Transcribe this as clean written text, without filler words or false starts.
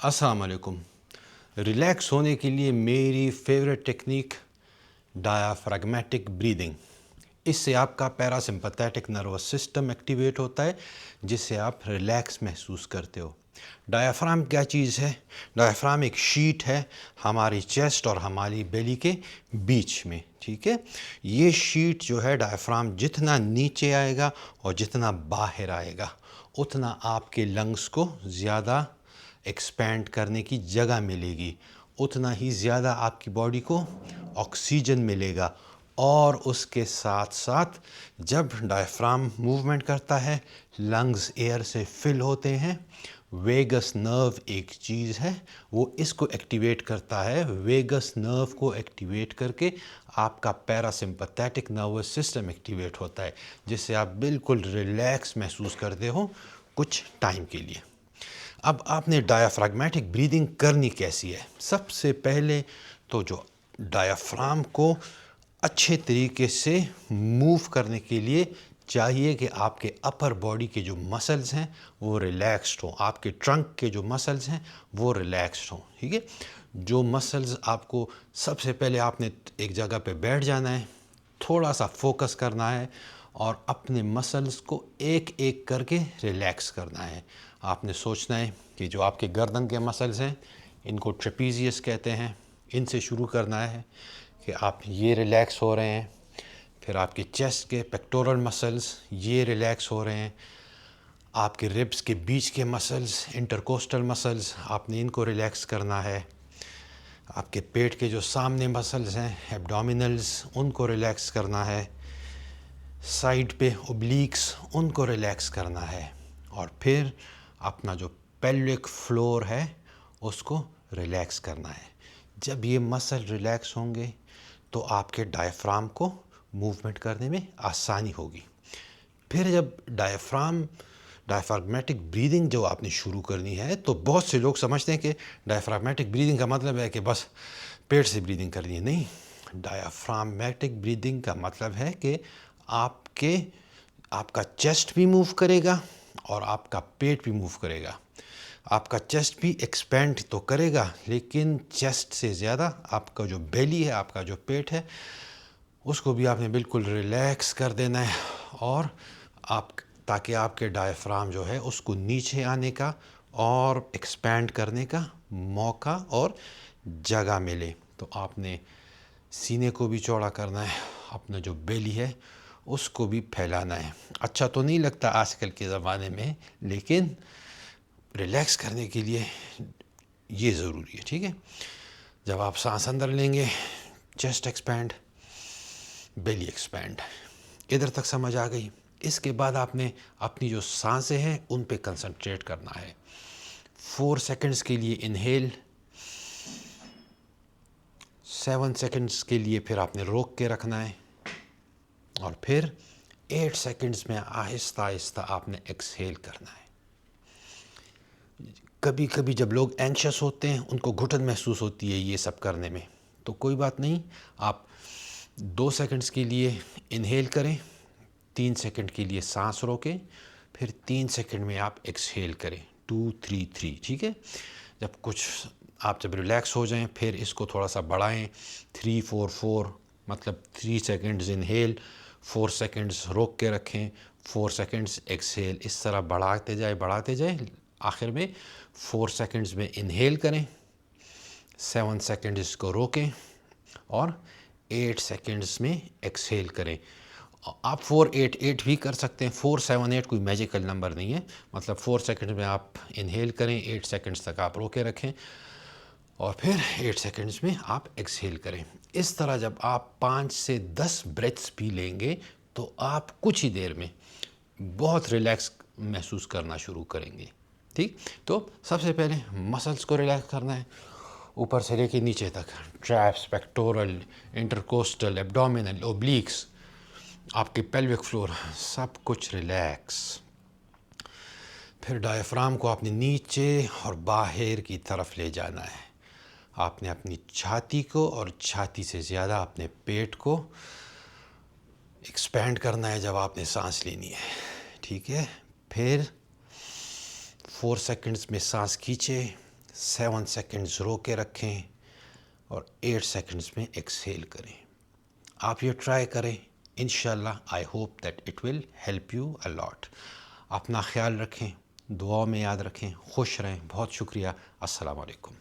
अस्सलाम वालेकुम। रिलैक्स होने के लिए मेरी फेवरेट टेक्निक डायाफ्रैग्मेटिक ब्रीदिंग। इससे आपका पैरासिम्पैथेटिक नर्वस सिस्टम एक्टिवेट होता है, जिससे आप रिलैक्स महसूस करते हो। डायाफ्राम क्या चीज़ है? डायाफ्राम एक शीट है हमारी चेस्ट और हमारी बेली के बीच में, ठीक है। ये शीट जो है, डायाफ्राम जितना नीचे आएगा और जितना बाहर आएगा, उतना आपके लंग्स को ज़्यादा एक्सपैंड करने की जगह मिलेगी, उतना ही ज़्यादा आपकी बॉडी को ऑक्सीजन मिलेगा। और उसके साथ साथ जब डायफ्राम मूवमेंट करता है, लंग्स एयर से फिल होते हैं। वेगस नर्व एक चीज़ है, वो इसको एक्टिवेट करता है। वेगस नर्व को एक्टिवेट करके आपका पैरासिम्पैथेटिक नर्वस सिस्टम एक्टिवेट होता है, जिससे आप बिल्कुल रिलैक्स महसूस करते हो कुछ टाइम के लिए। अब आपने डायाफ्रैग्मेटिक ब्रीदिंग करनी कैसी है? सबसे पहले तो जो डायाफ्राम को अच्छे तरीके से मूव करने के लिए चाहिए कि आपके अपर बॉडी के जो मसल्स हैं वो रिलैक्स्ड हों, आपके ट्रंक के जो मसल्स हैं वो रिलैक्स्ड हों, ठीक है। जो मसल्स आपको, सबसे पहले आपने एक जगह पे बैठ जाना है, थोड़ा सा फोकस करना है और अपने मसल्स को एक एक करके रिलैक्स करना है। आपने सोचना है कि जो आपके गर्दन के मसल्स हैं, इनको ट्रेपीजियस कहते हैं, इनसे शुरू करना है कि आप ये रिलैक्स हो रहे हैं। फिर आपके चेस्ट के पेक्टोरल मसल्स ये रिलैक्स हो रहे हैं। आपके रिब्स के बीच के मसल्स, इंटरकोस्टल मसल्स, आपने इनको रिलैक्स करना है। आपके पेट के जो सामने मसल्स हैं, एब्डोमिनल्स, उनको रिलैक्स करना है। साइड पे ओब्लिक्स, उनको रिलैक्स करना है। और फिर अपना जो पेल्विक फ्लोर है उसको रिलैक्स करना है। जब ये मसल रिलैक्स होंगे तो आपके डायफ्राम को मूवमेंट करने में आसानी होगी। फिर जब डायफ्राग्मेटिक ब्रीदिंग जो आपने शुरू करनी है, तो बहुत से लोग समझते हैं कि डायफ्राग्मेटिक ब्रीदिंग का मतलब है कि बस पेट से ब्रीदिंग करनी है। नहीं, डायफ्राग्मेटिक ब्रीदिंग का मतलब है कि आपका चेस्ट भी मूव करेगा और आपका पेट भी मूव करेगा। आपका चेस्ट भी एक्सपेंड तो करेगा, लेकिन चेस्ट से ज़्यादा आपका जो बेली है, आपका जो पेट है, उसको भी आपने बिल्कुल रिलैक्स कर देना है। और ताकि आपके डायफ्राम जो है उसको नीचे आने का और एक्सपेंड करने का मौका और जगह मिले। तो आपने सीने को भी चौड़ा करना है, अपना जो बेली है उसको भी फैलाना है। अच्छा तो नहीं लगता आजकल के ज़माने में, लेकिन रिलैक्स करने के लिए ये ज़रूरी है, ठीक है। जब आप सांस अंदर लेंगे, चेस्ट एक्सपैंड, बेली एक्सपैंड। इधर तक समझ आ गई? इसके बाद आपने अपनी जो सांसें हैं उन पे कंसंट्रेट करना है। 4 सेकंड्स के लिए इनहेल, 7 सेकंड्स के लिए फिर आपने रोक के रखना है, और फिर 8 सेकंड्स में आहिस्ता आहिस्ता आपने एक्सहेल करना है। कभी कभी जब लोग एंशियस होते हैं, उनको घुटन महसूस होती है ये सब करने में, तो कोई बात नहीं, आप 2 सेकंड्स के लिए इनहेल करें, 3 सेकंड के लिए सांस रोकें, फिर 3 सेकंड में आप एक्सहेल करें, 2 3 3, ठीक है। जब रिलैक्स हो जाएं, फिर इसको थोड़ा सा बढ़ाएं, 3 4 4, मतलब 3 सेकंड्स इनहेल, 4 सेकंड्स रोक के रखें, 4 सेकंड्स एक्सहेल, इस तरह बढ़ाते जाए। आखिर में 4 सेकंड्स में इनहेल करें, 7 सेकंड्स इसको रोकें और 8 सेकंड्स में एक्सहेल करें। आप 4 8 8 भी कर सकते हैं। 4 7 8 कोई मैजिकल नंबर नहीं है। मतलब 4 सेकंड में आप इनहेल करें, 8 सेकंड्स तक आप रोके रखें और फिर 8 सेकंड्स में आप एक्सहेल करें। इस तरह जब आप 5 से 10 ब्रेथ्स पी लेंगे तो आप कुछ ही देर में बहुत रिलैक्स महसूस करना शुरू करेंगे, ठीक। तो सबसे पहले मसल्स को रिलैक्स करना है, ऊपर से लेके नीचे तक, traps, pectoral, intercostal, abdominal, obliques, आपके पेल्विक फ्लोर, सब कुछ रिलैक्स। फिर डायफ्राम को आपने नीचे और बाहर की तरफ ले जाना है। आपने अपनी छाती को और छाती से ज़्यादा अपने पेट को एक्सपैंड करना है जब आपने सांस लेनी है, ठीक है। फिर 4 सेकंड्स में सांस खींचे, 7 سیکنڈز رو کے رکھیں اور 8 سیکنڈز میں ایکسہیل کریں. آپ یہ ٹرائی کریں, انشاءاللہ I hope that it will help you a lot. اپنا خیال رکھیں, دعاؤں میں یاد رکھیں, خوش رہیں. بہت شکریہ. السلام علیکم.